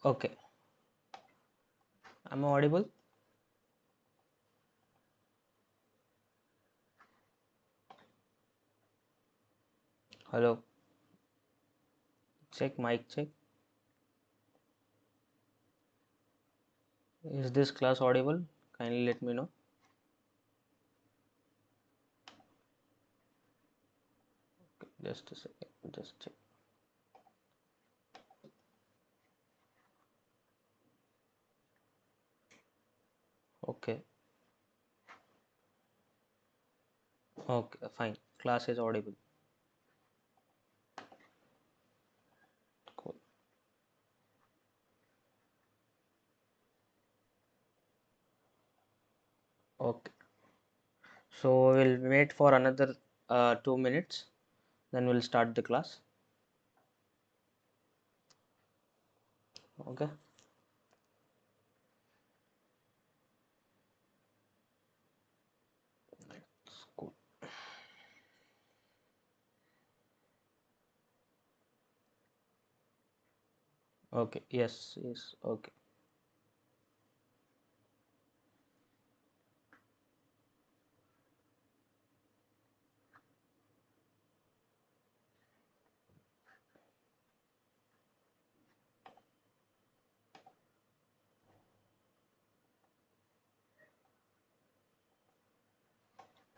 Okay, am I audible? Hello, check mic check. Is this class audible? Kindly let me know. Just a second, just check. Okay, okay, fine. Class is audible. Cool. Okay, so we'll wait for another 2 minutes, then we'll start the class. Okay. Cool. Okay. Yes. Yes. Okay.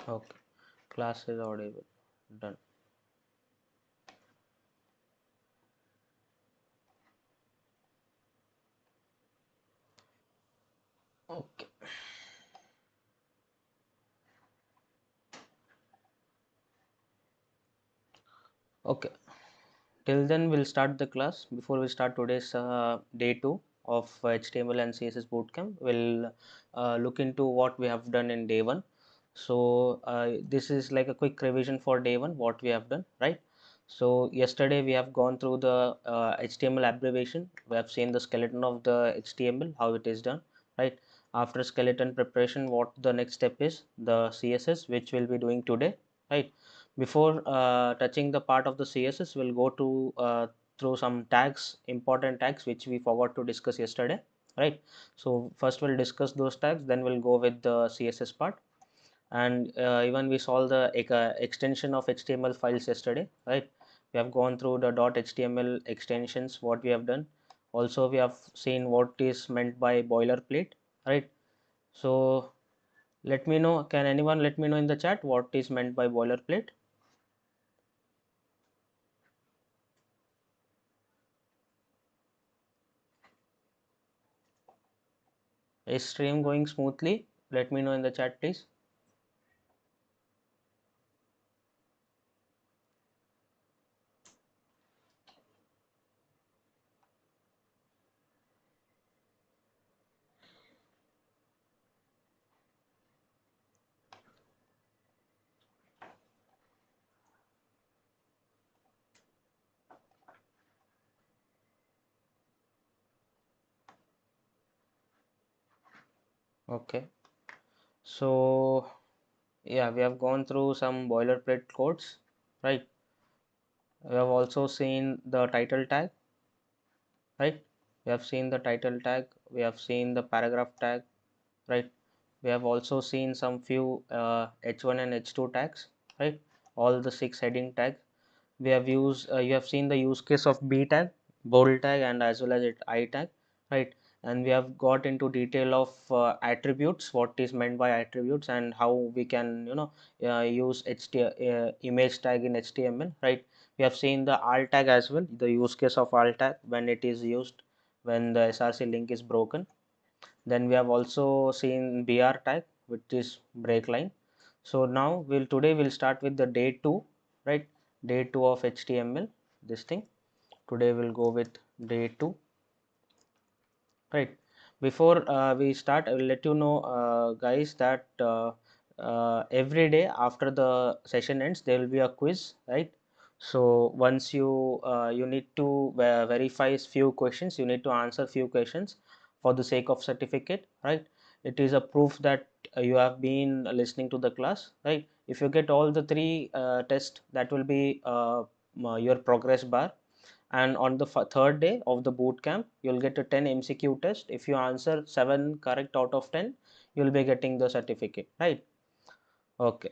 Okay. Class is audible. Done. Okay. Okay. Till then, we'll start the class. Before we start today's day two of HTML and CSS bootcamp, we'll look into what we have done in day one. So this is like a quick revision for day one, what we have done, right? So yesterday we have gone through the HTML abbreviation. We have seen the skeleton of the HTML, how it is done, right? After skeleton preparation, what the next step is, the CSS, which we'll be doing today, right? Before touching the part of the CSS, we'll go to through some tags, important tags which we forgot to discuss yesterday, right? So first we'll discuss those tags, then we'll go with the CSS part. And even we saw the extension of HTML files yesterday, right? We have gone through the .html extensions, what we have done. Also we have seen what is meant by boilerplate, right? So let me know, can anyone let me know in the chat what is meant by boilerplate? Is stream going smoothly? Let me know in the chat, please. Okay. So yeah, we have gone through some boilerplate codes, right? We have also seen the title tag, right? We have seen the title tag. We have seen the paragraph tag, right? We have also seen some few h1 and h2 tags, right? All the 6 heading tags. We have used you have seen the use case of b tag, bold tag, and as well as I tag, right? And we have got into detail of attributes, what is meant by attributes, and how we can use image tag in HTML, right? We have seen the alt tag as well, the use case of alt tag when it is used when the src link is broken. Then we have also seen br tag, which is break line. So now today we'll start with the day 2, right? Day 2 of HTML, this thing. Today we'll go with day 2, right? Before we start, I will let you know, guys, that every day after the session ends there will be a quiz, right? So once you need to verify few questions, you need to answer few questions for the sake of certificate, right? It is a proof that you have been listening to the class, right? If you get all the three tests, that will be your progress bar. And on the third day of the boot camp you'll get a 10 MCQ test. If you answer 7 correct out of 10, you'll be getting the certificate, right? Okay.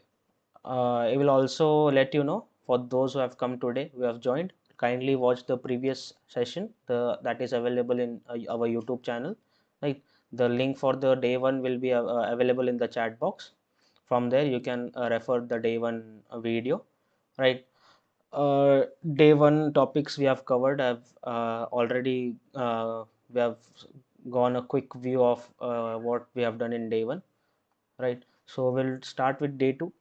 I will also let you know, for those who have come today, who have joined, kindly watch the previous session, that is available in our YouTube channel, right? The link for the day 1 will be available in the chat box. From there you can refer the day 1 video, right? Day 1 topics we have covered. I've already we have gone a quick view of what we have done in day 1, right? So we'll start with day 2.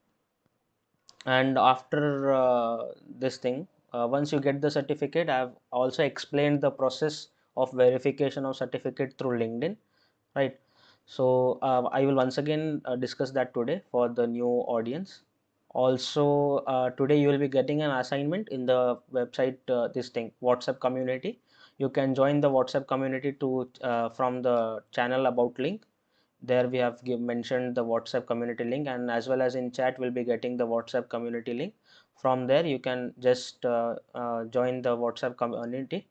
And after this thing, once you get the certificate, I've also explained the process of verification of certificate through LinkedIn, right? So I will once again discuss that today for the new audience. Also today you will be getting an assignment in the website, this thing, WhatsApp community. You can join the WhatsApp community to from the channel about link. There we have mentioned the WhatsApp community link, and as well as in chat we'll be getting the WhatsApp community link. From there you can just join the WhatsApp community.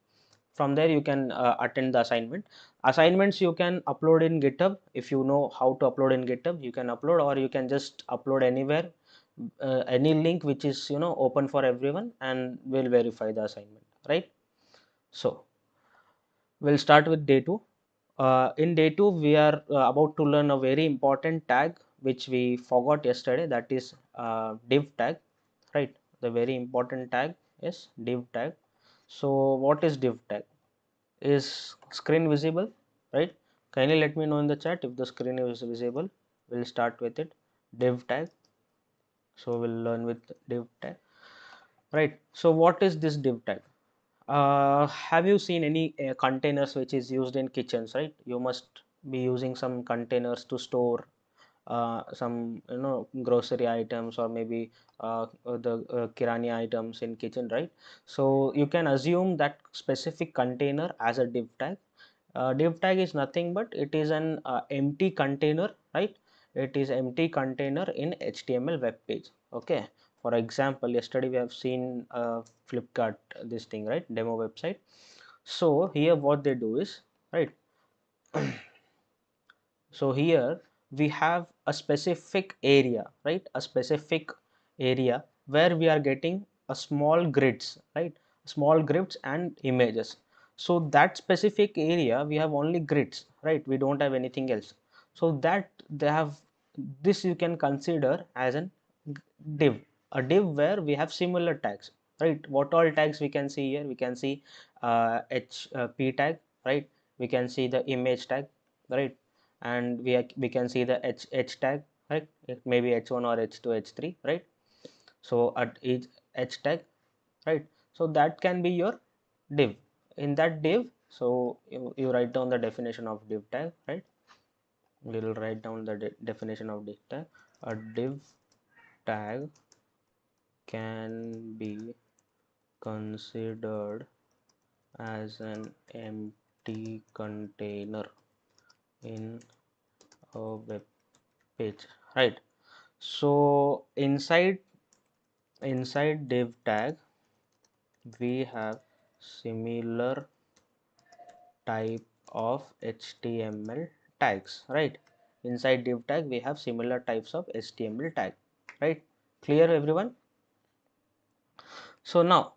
From there you can attend the assignments. You can upload in GitHub. If you know how to upload in GitHub, you can upload, or you can just upload anywhere, any link which is open for everyone, and we'll verify the assignment, right? So we'll start with day 2. In day 2 we are about to learn a very important tag which we forgot yesterday, that is div tag, right? The very important tag is div tag. So what is div tag? Is screen visible, right? Kindly let me know in the chat if the screen is visible. We'll start with it. Div tag. So we'll learn with div tag, right? So what is this div tag? Have you seen any containers which is used in kitchens, right? You must be using some containers to store some grocery items, or maybe the kirani items in kitchen, right? So you can assume that specific container as a div tag. Div tag is nothing but it is an empty container, right? It is empty container in HTML web page. Okay. For example, yesterday we have seen Flipkart, this thing, right? Demo website. So here what they do is, right? So here we have a specific area, right? A specific area where we are getting a small grids, right? Small grids and images. So that specific area we have only grids, right? We don't have anything else. So that they have, this you can consider as an div, a div where we have similar tags, right? What all tags we can see here? We can see p tag, right? We can see the image tag, right? And we can see the h tag, right? It may be h1 or h2, h3, right? So at each h tag, right? So that can be your div. In that div, so you write down the definition of div tag, right? We'll write down the definition of div tag. A div tag can be considered as an empty container in a web page, right? So inside div tag we have similar type of HTML tags, right? Inside div tag we have similar types of HTML tag, right? Clear everyone? So now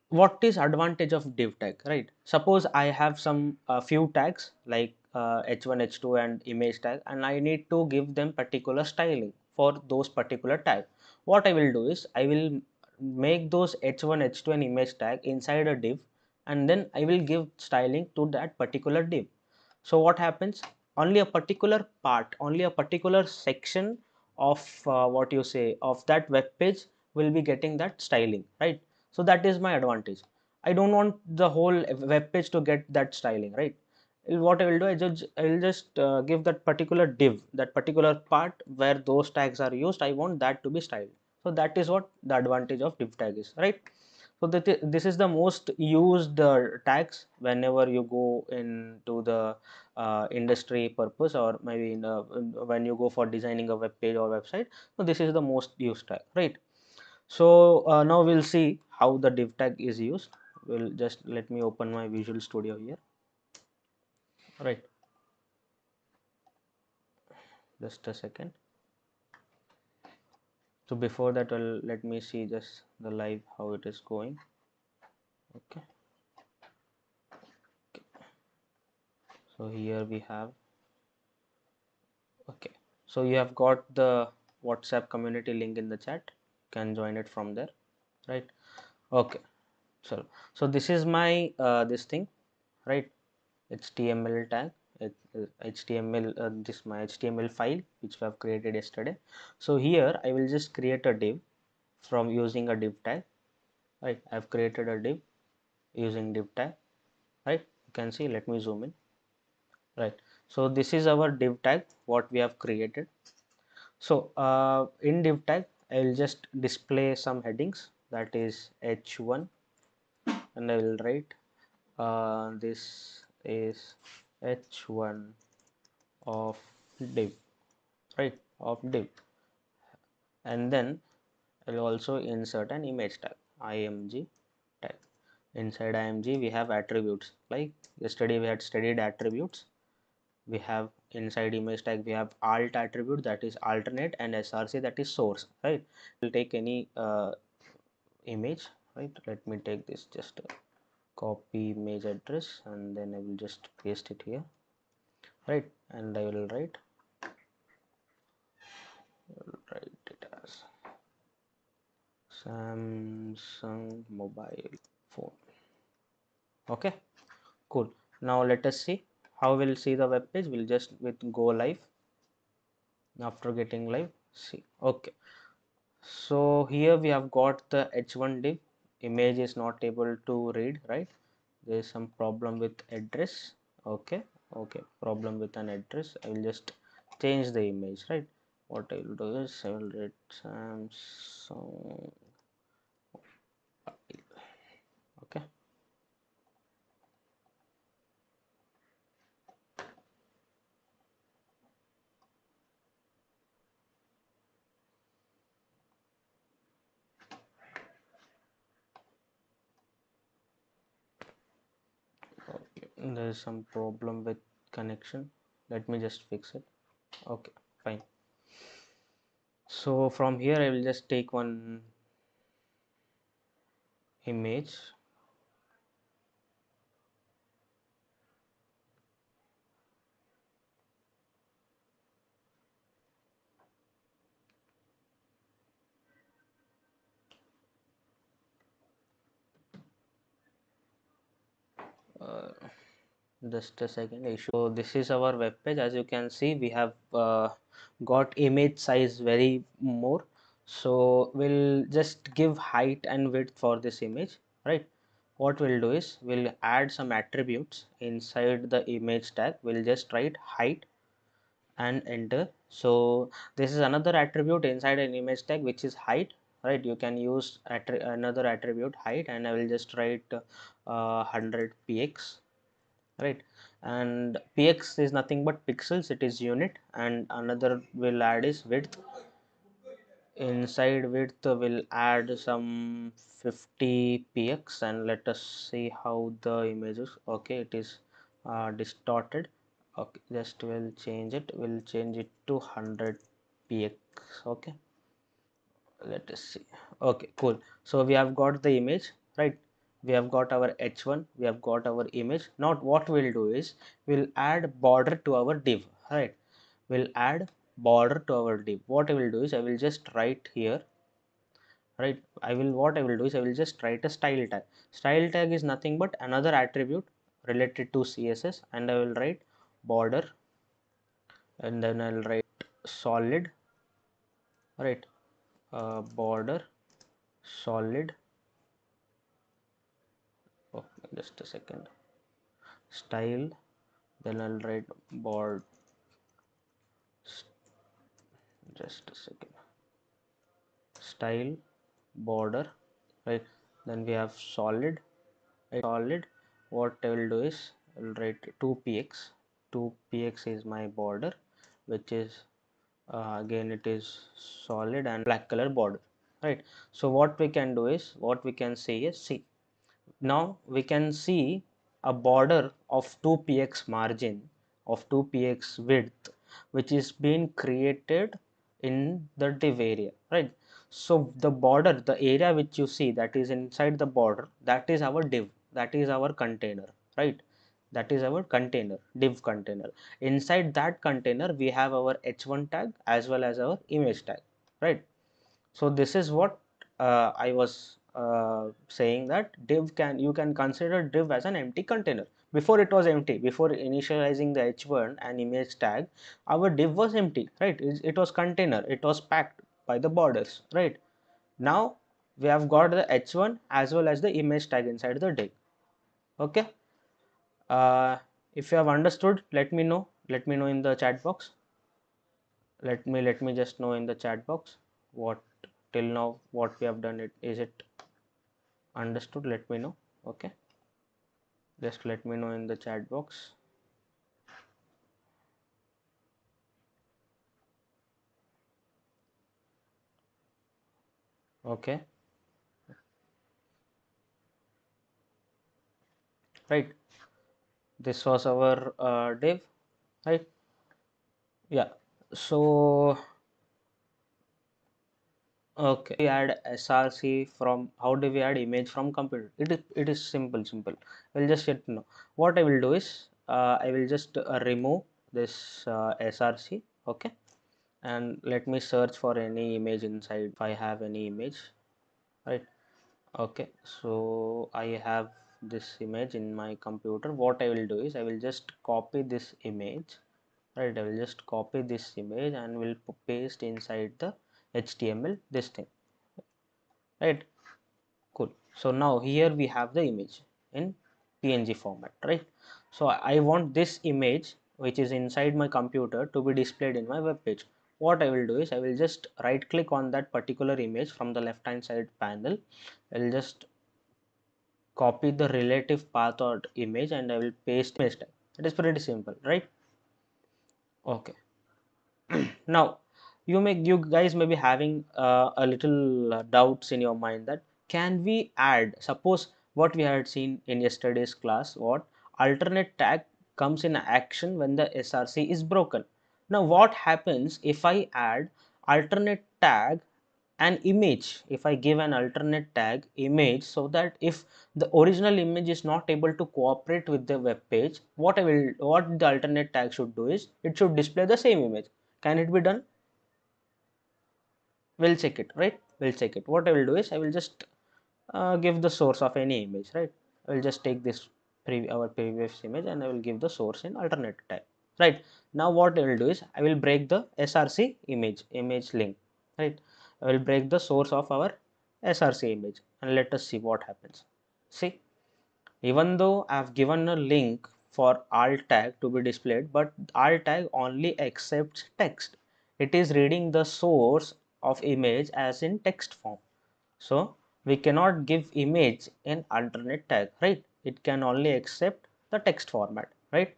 what is advantage of div tag, right? Suppose I have some few tags like h1, h2 and image tag, and I need to give them particular styling for those particular tag. What I will do is I will make those h1, h2 and image tag inside a div, and then I will give styling to that particular div. So what happens? only a particular part, only a particular section of what you say of that web page will be getting that styling, right? So that is my advantage. I don't want the whole web page to get that styling, right? What I will do, I will just give that particular div, that particular part where those tags are used, I want that to be styled. So that is what the advantage of div tag is, right? So this is the most used tags whenever you go into the industry purpose, or maybe when you go for designing a web page or website. So this is the most used tag, right? So now we'll see how the div tag is used. We'll just let me open my Visual Studio here, right? Just a second. So before that, let me see just the live how it is going. Okay. So here we have, okay. So you have got the WhatsApp community link in the chat. You can join it from there, right? Okay. So this is my this thing, right? HTML tag. HTML, this my HTML file which we have created yesterday. So here I will just create a div from using a div tag, right? I have created a div using div tag, right? You can see, let me zoom in, right? So this is our div tag what we have created. So in div tag I will just display some headings, that is h1, and I will write this is h1 of div, right, of div. And then I will also insert an image tag, img tag. Inside img we have attributes, like yesterday we had studied attributes. We have inside image tag we have alt attribute, that is alternate, and src, that is source, right? We'll take any image, right? Let me take this, just copy image address, and then I will just paste it here, right? And I will write it as Samsung mobile phone. Okay, cool. Now let us see how we'll see the web page. We'll just go live. After getting live, see, okay. So here we have got the h1 div. Image is not able to read, right? There is some problem with address. Okay, okay, problem with an address. I will just change the image, right? What I will do is I will write Samsung. Okay, okay. There is some problem with connection. Let me just fix it. Okay, fine. So from here I will just take one image. Uh, just a second, so this is our web page. As you can see, we have got image size very more. So we'll just give height and width for this image, right? What we'll do is we'll add some attributes inside the image tag. We'll just write height and enter. So this is another attribute inside an image tag, which is height, right? You can use another attribute height, and I will just write 100 px, right? And px is nothing but pixels, it is unit. And another will add is width. Inside width will add some 50 px, and let us see how the image is. Okay, it is distorted. Okay, just will change it, we'll change it to 100 px. Okay, let us see. Okay, cool. So we have got the image, right? We have got our h1, we have got our image. Now what we'll do is we'll add border to our div, right? We'll add border to our div. What I will do is I will just write here, right? What I will do is I will just write a style tag. Style tag is nothing but another attribute related to css, and I will write border and then I'll write solid, right, border solid. Oh, just a second. Style, then I'll write board, just a second, style border, right, then we have solid, right, solid. What I will do is I'll write 2px. 2px is my border, which is again it is solid and black color border, right. So what we can do is, what we can say is, see, now we can see a border of 2px margin, of 2px width, which is being created in the div area, right. So the border, the area which you see that is inside the border, that is our div, that is our container, right. That is our container, div container. Inside that container we have our h1 tag as well as our image tag, right. So this is what I was saying, that div, can you can consider div as an empty container. Before it was empty, before initializing the h1 and image tag, our div was empty, right. It was container, it was packed by the borders, right. Now we have got the h1 as well as the image tag inside the div. Okay, if you have understood, let me know in the chat box. Let me just know in the chat box what, till now what we have done, it is it understood, let me know. Okay, just let me know in the chat box. Okay, right, this was our div, right. Yeah, so okay, we add src from, how do we add image from computer? It is simple. We'll just get to know. What I will do is, I will just remove this src. Okay, and let me search for any image inside, if I have any image, right. Okay, so I have this image in my computer. What I will do is, I will just copy this image, right. I will just copy this image and will paste inside the html, this thing, right. Cool. So now here we have the image in png format, right. So I want this image which is inside my computer to be displayed in my web page. What I will do is, I will just right click on that particular image from the left hand side panel. I'll just copy the relative path or image and I will paste image tag. It is pretty simple, right. Okay. Now you guys may be having a little doubts in your mind, that can we add, suppose what we had seen in yesterday's class, what alternate tag comes in action when the src is broken. Now what happens if I add alternate tag an image, if I give an alternate tag image, so that if the original image is not able to cooperate with the web page, what the alternate tag should do is, it should display the same image. Can it be done? We'll check it, right. We'll check it. What I will do is, I will just give the source of any image, right. I will just take this our previous image and I will give the source in alternate tag, right. Now what I will do is, I will break the src image link, right. I will break the source of our src image and let us see what happens. See, even though I have given a link for alt tag to be displayed, but alt tag only accepts text. It is reading the source of image as in text form. So we cannot give image in alternate tag, right. It can only accept the text format, right.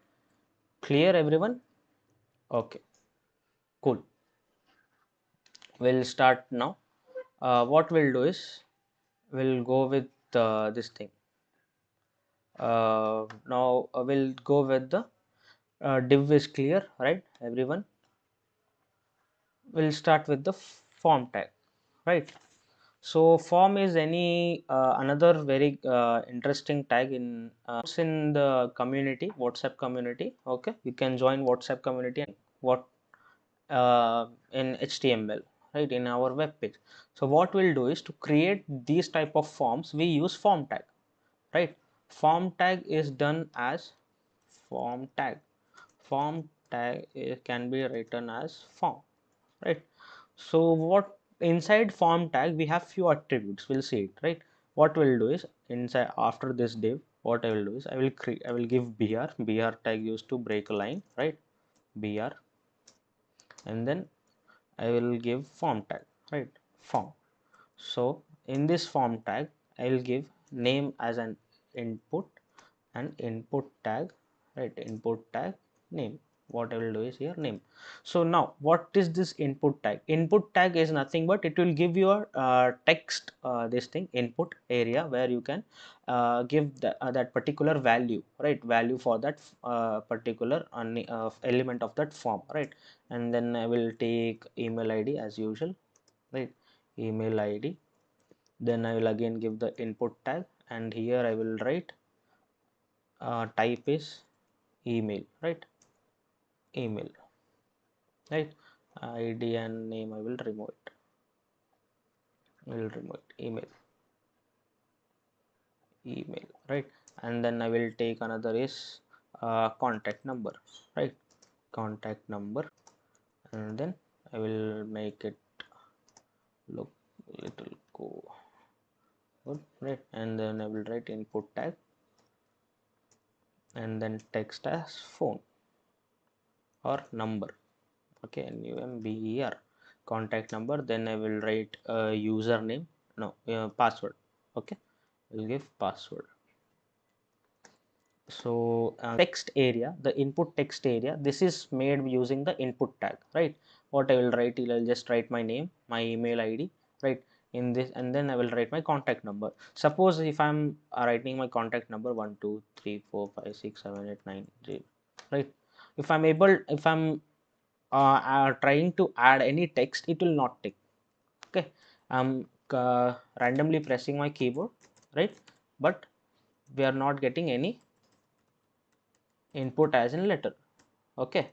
Clear everyone? Okay, cool. We'll start now. What we'll do is, we'll go with this thing. Now we'll go with the div is clear, right, everyone. We'll start with the form tag, right. So form is any another very interesting tag in the community, WhatsApp community. Okay, you can join WhatsApp community and what in HTML, right, in our web page. So what we'll do is, to create these type of forms, we use form tag, right. Form tag is done as form tag, form tag can be written as form, right? So what inside form tag we have few attributes, we'll see it, right? What we'll do is inside after this div, what I will do is I will give br tag used to break a line, right? Br, and then I will give form tag, right? Form. So in this form tag I will give name as an input and input tag, right? Input tag name. What I will do is here name. So now what is this input tag? Input tag is nothing but it will give your text, this thing input area where you can give that particular value, right? Value for that particular element of that form, right? And then I will take email id as usual, right? Email id. Then I will again give the input tag, and here I will write type is email, right? Email, right? Id and name I will remove it. Email, right? And then I will take another is contact number, right? Contact number, and then I will make it look little good, right? And then I will write input tag and then text as phone or number, okay? number, contact number. Then I will write username, no, password, okay? We'll give password. So text area, the input text area, this is made using the input tag, right? What I will write, I'll just write my name, my email id, right? In this, and then I will write my contact number. Suppose if I'm writing my contact number 1 2 3 4 5 6 7 8 9 0, right? If I'm trying to add any text, it will not take, okay? I'm randomly pressing my keyboard, right? But we are not getting any input as in letter, okay?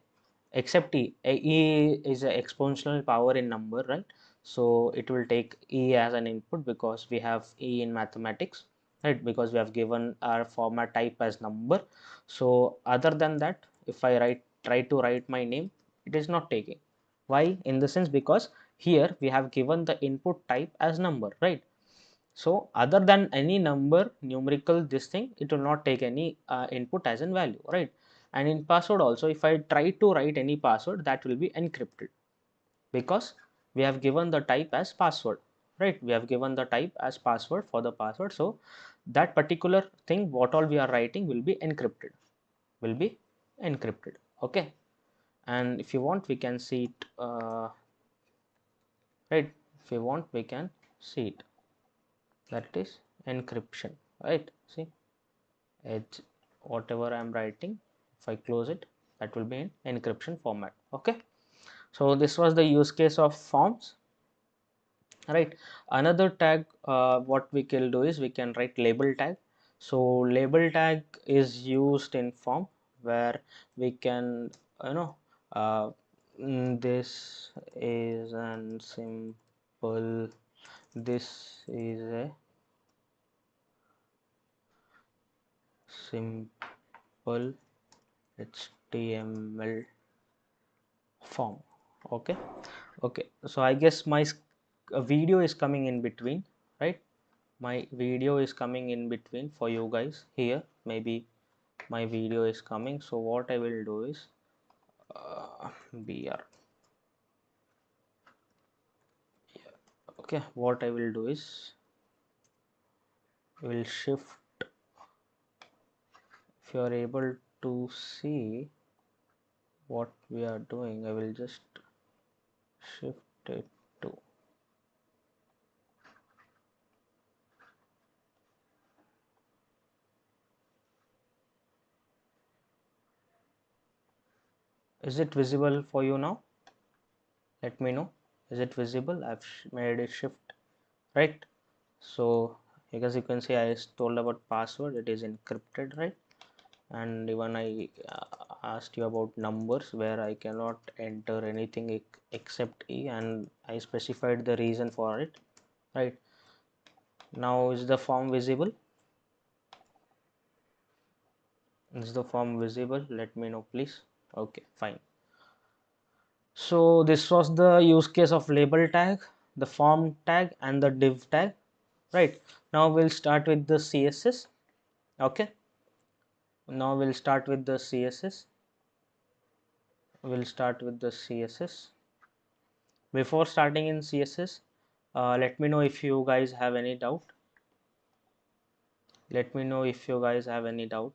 Except e is an exponential power in number, right? So it will take e as an input because we have e in mathematics, right? Because we have given our format type as number. So other than that, if I try to write my name, it is not taking. Why? In the sense because here we have given the input type as number, right? So other than any number, numerical, this thing, it will not take any input as in value, right? And in password also, if I try to write any password, that will be encrypted because we have given the type as password, right? We have given the type as password for the password. So that particular thing, what all we are writing will be encrypted, will be encrypted, okay? And if you want, we can see it, right? If you want, we can see it. That is encryption, right? See, it's whatever I'm writing, if I close it, that will be in encryption format, okay? So this was the use case of forms, right? Another tag, what we can do is we can write label tag. So label tag is used in form where we can, you know, uh, this is an simple, this is a simple HTML form, okay? Okay, so I guess my video is coming in between, right? My video is coming in between for you guys here. Maybe my video is coming. So what I will do is br, okay? What I will do is will shift. If you are able to see what we are doing, I will just shift it to, is it visible for you now? Let me know, is it visible? I've made it shift, right? So because you can see I told about password, it is encrypted, right? And even I asked you about numbers where I cannot enter anything except e, and I specified the reason for it, right? Now is the form visible? Is the form visible? Let me know please. Okay, fine. So this was the use case of label tag, the form tag, and the div tag, right? Now we'll start with the CSS. Okay, now we'll start with the CSS. We'll start with the CSS. Before starting in CSS, let me know if you guys have any doubt. Let me know if you guys have any doubt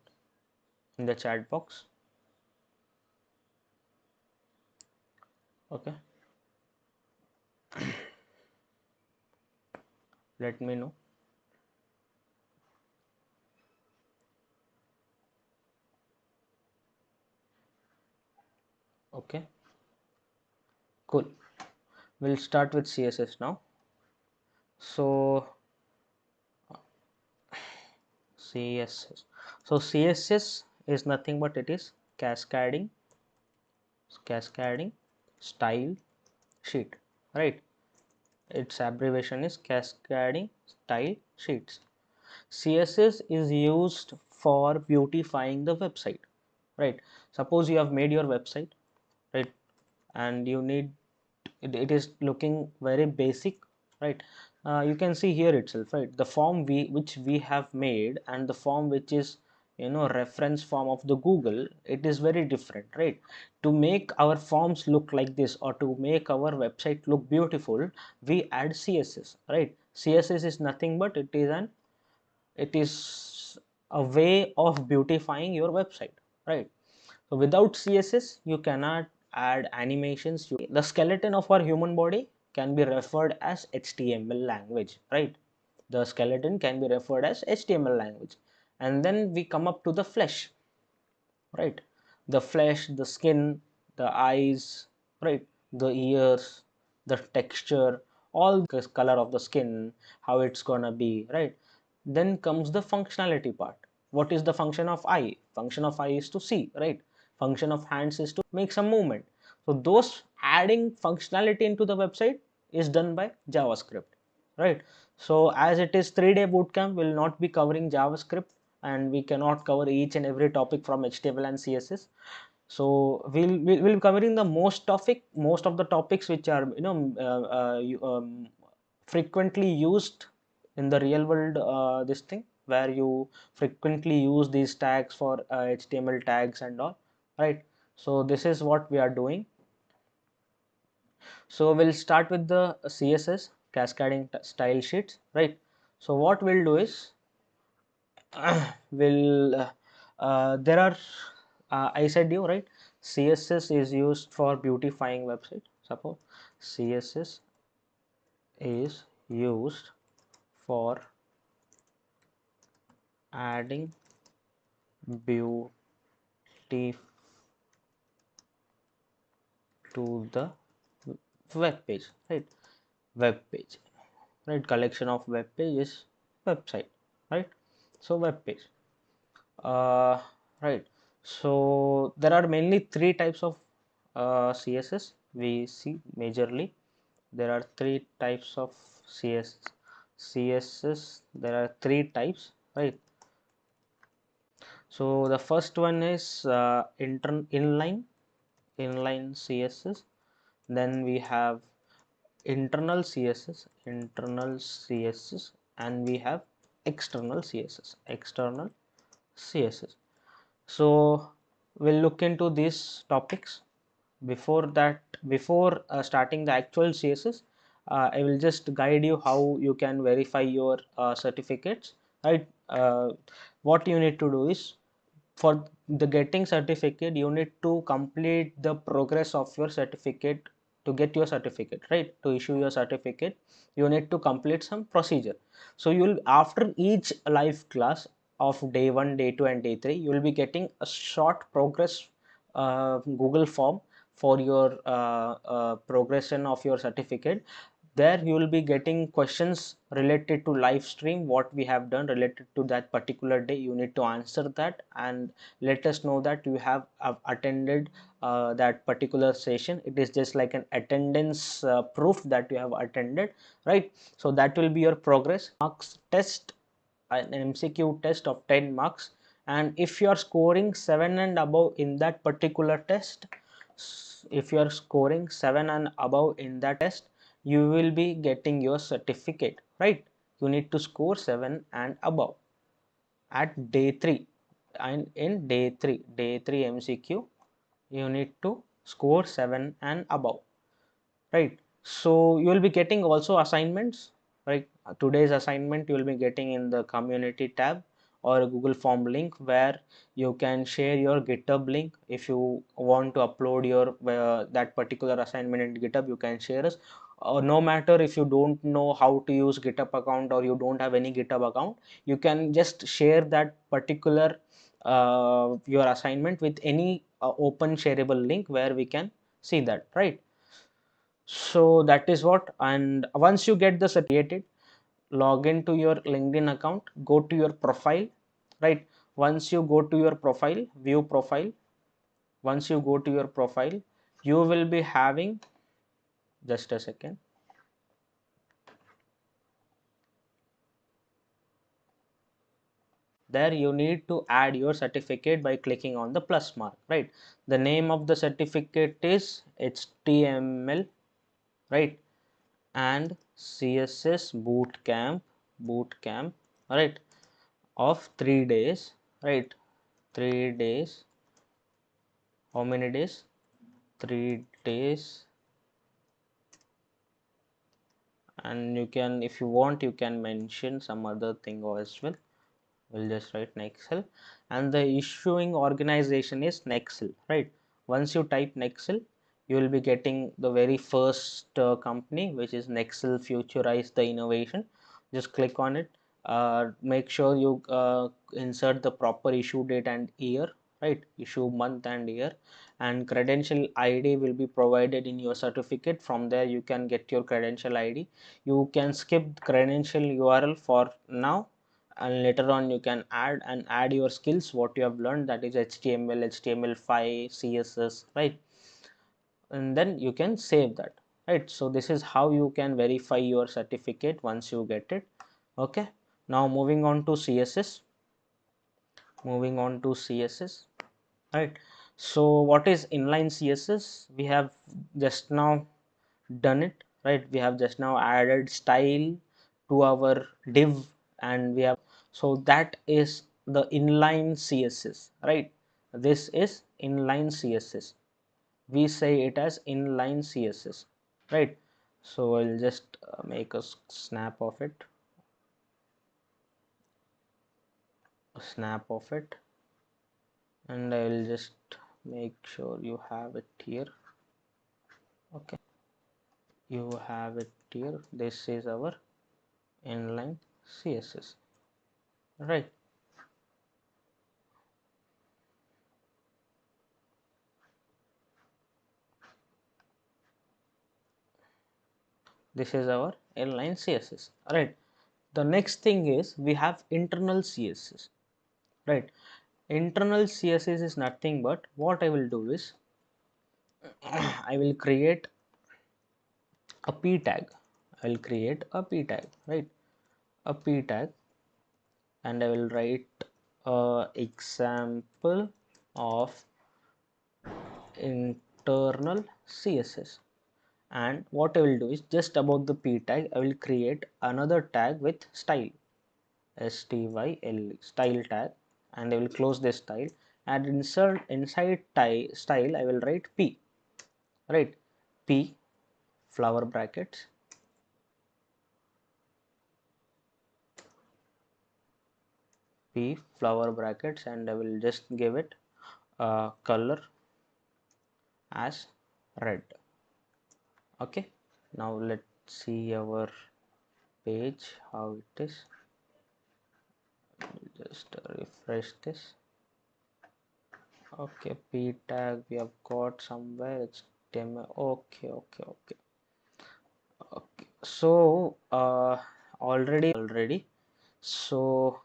in the chat box. Okay, let me know. Okay, cool. We'll start with CSS now. So CSS. So CSS is nothing but it is cascading style sheet, right? Its abbreviation is cascading style sheets. CSS is used for beautifying the website, right? Suppose you have made your website, right, and you need it is looking very basic, right? You can see here itself, right, the form which we have made and the form which is, you know, reference form of the Google, it is very different, right? To make our forms look like this or to make our website look beautiful, we add CSS, right? CSS is nothing but it is a way of beautifying your website, right? So without CSS, you cannot add animations. The skeleton of our human body can be referred as HTML language, right? The skeleton can be referred as HTML language. And then we come up to the flesh, right? The flesh, the skin, the eyes, right? The ears, the texture, all color of the skin, how it's gonna be, right? Then comes the functionality part. What is the function of eye? Function of eye is to see, right? Function of hands is to make some movement. So those adding functionality into the website is done by JavaScript, right? So as it is 3-day bootcamp, we'll not be covering JavaScript and we cannot cover each and every topic from HTML and CSS. So we'll be covering the most of the topics which are, you know, frequently used in the real world, this thing where you frequently use these tags for HTML tags and all, right? So this is what we are doing. So we'll start with the CSS cascading style sheets, right? So what we'll do is will there are I said you, right, CSS is used for beautifying website. Suppose CSS is used for adding beauty to the web page, right? Web page, right? Collection of web page is website, right? So web page, uh, right. So there are mainly three types of CSS we see majorly. There are three types of CSS. There are three types, right? So the first one is inline CSS. Then we have internal CSS, and we have external CSS. So we'll look into these topics. Before starting the actual CSS, I will just guide you how you can verify your certificates, right? What you need to do is, for the getting certificate, you need to complete the progress of your certificate. To get your certificate, right, to issue your certificate, you need to complete some procedure. So you'll, after each live class of day 1, day 2, and day 3, you will be getting a short progress Google form for your progression of your certificate. There you will be getting questions related to live stream, what we have done related to that particular day. You need to answer that and let us know that you have attended that particular session. It is just like an attendance proof that you have attended, right? So that will be your progress. Marks test, an MCQ test of 10 marks, and if you are scoring 7 and above in that particular test, If you are scoring 7 and above in that test, you will be getting your certificate, right? You need to score 7 and above at day 3, and in day 3 MCQ you need to score 7 and above, right? So you will be getting also assignments, right? Today's assignment you will be getting in the community tab or a Google form link, where you can share your GitHub link. If you want to upload your that particular assignment in GitHub, you can share us. No matter if you don't know how to use GitHub account or you don't have any GitHub account, you can just share that particular your assignment with any open shareable link where we can see that, right? So that is what. And once you get the certificate, log into your LinkedIn account, go to your profile, right? Once you go to your profile, view profile, once you go to your profile, you will be having, just a second, there you need to add your certificate by clicking on the plus mark, right? The name of the certificate is HTML, right, and CSS bootcamp, right, of 3 days, right? 3 days. How many days? 3 days. And you can, if you want, you can mention some other thing as well. We'll just write Nexel, and the issuing organization is Nexel, right? Once you type Nexel, you will be getting the very first company, which is Nexel Futurize the Innovation. Just click on it. Make sure you insert the proper issue date and year, right? Issue month and year, and credential ID will be provided in your certificate. From there you can get your credential ID. You can skip credential URL for now, and later on you can add your skills, what you have learned, that is HTML, HTML5, CSS, right? And then you can save that, right? So this is how you can verify your certificate once you get it. Okay, now moving on to CSS, right? So what is inline CSS? We have just now done it, right? We have just now added style to our div, and we have, so that is the inline CSS, right? This is inline CSS. We say it as inline CSS, right? So I'll just make a snap of it, and I will just make sure you have it here. Okay, you have it here. This is our inline CSS, right? This is our inline CSS, right? The next thing is we have internal CSS, right? Internal CSS is nothing but, what I will do is I will create a p tag. I will create a p tag, right? A p tag, and I will write example of internal CSS. And what I will do is, just above the p tag I will create another tag with style, style, style tag, and I will close this style, and insert inside style I will write p, right? P flower brackets, p flower brackets, and I will just give it color as red. Okay, now let's see our page how it is. Just refresh this. Okay, p tag we have got somewhere, it's demo. Okay, so already, so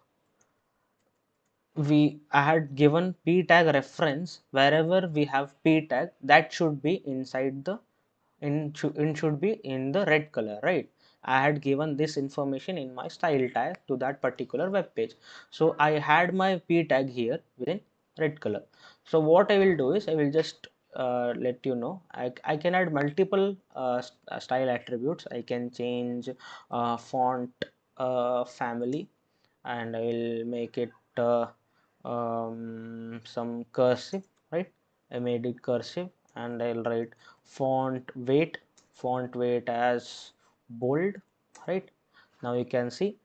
I had given p tag reference. Wherever we have p tag, that should be inside the, should be in the red color, right? I had given this information in my style tag to that particular web page, so I had my p tag here within red color. So what I will do is, I will just let you know, I can add multiple style attributes. I can change font family, and I will make it some cursive, right? I made it cursive, and I'll write font weight as bold, right? Now you can see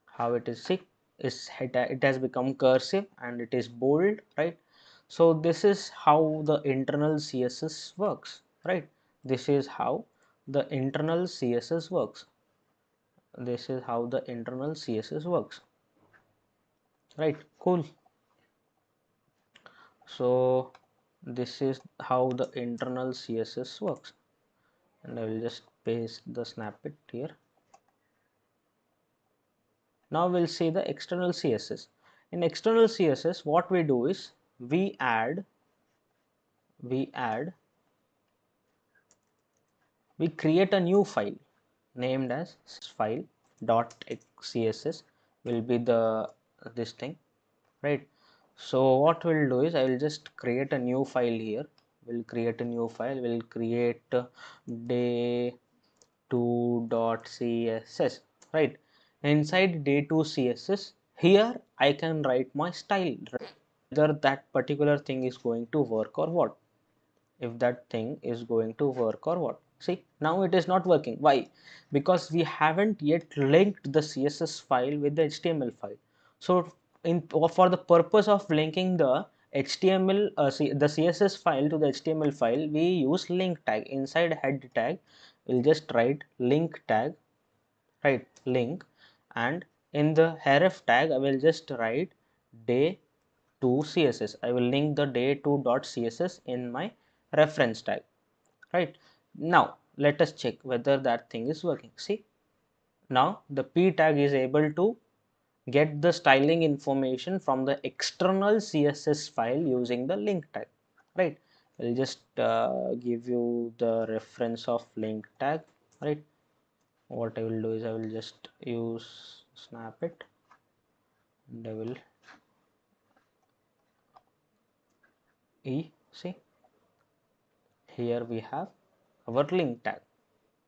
how it is sick is it has become cursive and it is bold, right? So this is how the internal CSS works, right? This is how the internal CSS works. This is how the internal CSS works, right? Cool. So this is how the internal CSS works, and I will just paste the snippet here. Now we'll see the external CSS. In external CSS, what we do is we add we create a new file named as file dot css will be the this thing, right? So what we'll do is I will just create a new file here. We'll create a new file. We'll create day2.css, right? Inside day2 css, here I can write my style, whether that particular thing is going to work or what, if that thing is going to work or what. See, now it is not working. Why? Because we haven't yet linked the CSS file with the HTML file. So for the purpose of linking the HTML the CSS file to the HTML file, we use link tag. Inside head tag, we'll just write link tag, right? Link, and in the href tag I will just write day2 css. I will link the day2.css in my reference tag, right? Now let us check whether that thing is working. See, now the p tag is able to get the styling information from the external CSS file using the link tag, right? I'll just give you the reference of link tag, right? What I will do is I will just use snap it, and I will see, here we have our link tag,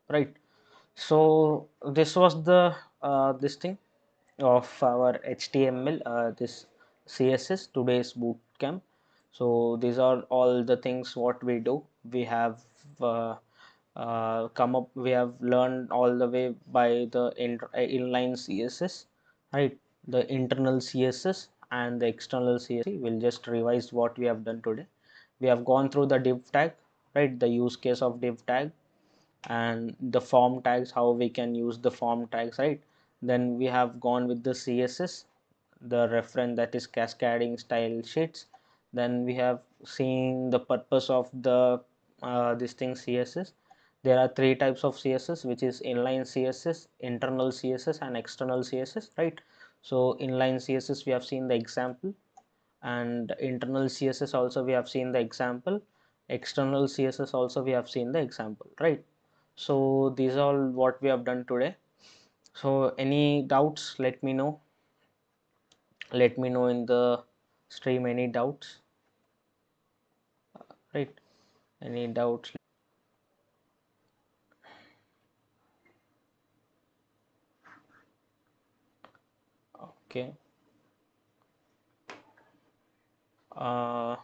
right? So this was the this thing of our HTML, this CSS today's boot camp. So these are all the things what we do. We have come up, we have learned all the way by the inline CSS, right? The internal CSS and the external CSS. We'll just revise what we have done today. We have gone through the div tag, right? The use case of div tag, and the form tags, how we can use the form tags, right? Then we have gone with the CSS, the reference, that is cascading style sheets. Then we have seen the purpose of the this thing CSS. There are three types of CSS, which is inline CSS, internal CSS, and external CSS, right? So inline CSS we have seen the example, and internal CSS also we have seen the example, external CSS also we have seen the example, right? So these are all what we have done today. So any doubts, let me know in the stream, any doubts, right? Any doubts? Okay. uh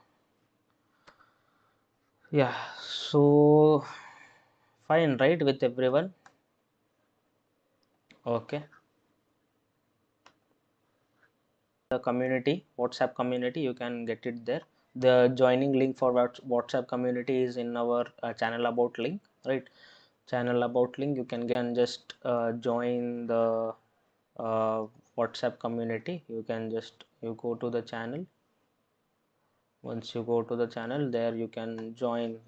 yeah, so fine, right, with everyone? Okay. The community, WhatsApp community, you can get it there. The joining link for WhatsApp community is in our channel about link, right? Channel about link, you can just join the uh, WhatsApp community. You can just go to the channel. Once you go to the channel, there you can join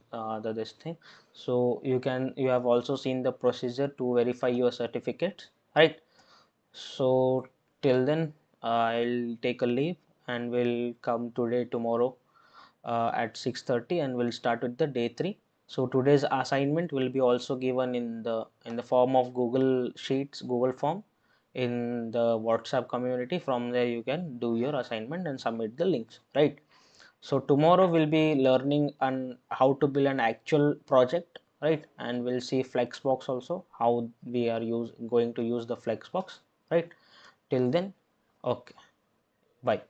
this thing. So you have also seen the procedure to verify your certificates, right? So till then, I'll take a leave, and we'll come today tomorrow at 6:30, and we'll start with the day 3. So today's assignment will be also given in the form of Google Sheets, Google form, in the WhatsApp community. From there you can do your assignment and submit the links, right? So tomorrow we'll be learning on how to build an actual project, right? And we'll see flexbox also, how we are going to use the flexbox, right? Till then, okay, bye.